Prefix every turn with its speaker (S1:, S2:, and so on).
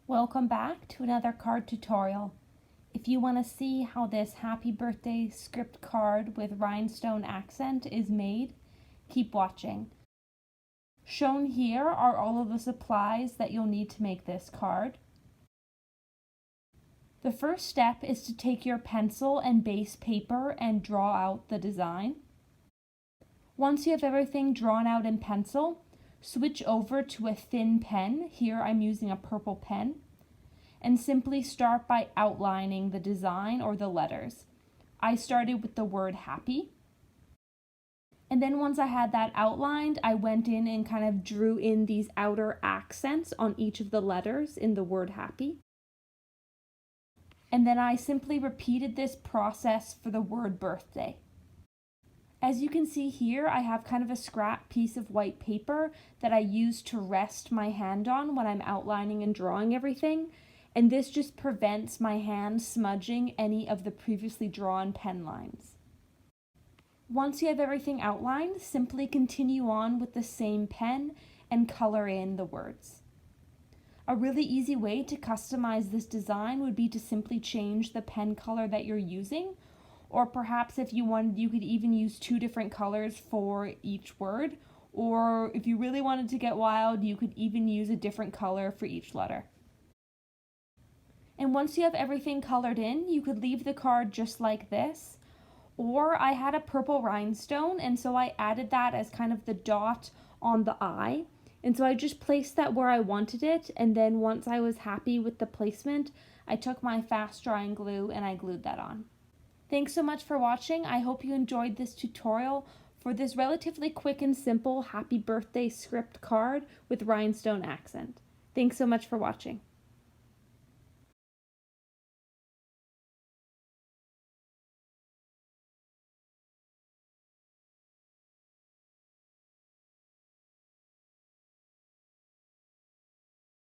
S1: Welcome back to another card tutorial. If you want to see how this happy birthday script card with rhinestone accent is made, keep watching. Shown here are all of the supplies that you'll need to make this card. The first step is to take your pencil and base paper and draw out the design. Once you have everything drawn out in pencil, switch over to a thin pen. Here I'm using a purple pen. And simply start by outlining the design or the letters. I started with the word happy. And then once I had that outlined, I went in and kind of drew in these outer accents on each of the letters in the word happy. And then I simply repeated this process for the word birthday. As you can see here, I have kind of a scrap piece of white paper that I use to rest my hand on when I'm outlining and drawing everything. And this just prevents my hand smudging any of the previously drawn pen lines. Once you have everything outlined, simply continue on with the same pen and color in the words. A really easy way to customize this design would be to simply change the pen color that you're using, or perhaps if you wanted, you could even use 2 different colors for each word, or if you really wanted to get wild, you could even use a different color for each letter. And once you have everything colored in, you could leave the card just like this. Or I had a purple rhinestone, and so I added that as kind of the dot on the eye. And so I just placed that where I wanted it, and then once I was happy with the placement, I took my fast drying glue and I glued that on. Thanks so much for watching. I hope you enjoyed this tutorial for this relatively quick and simple happy birthday script card with rhinestone accent. Thanks so much for watching.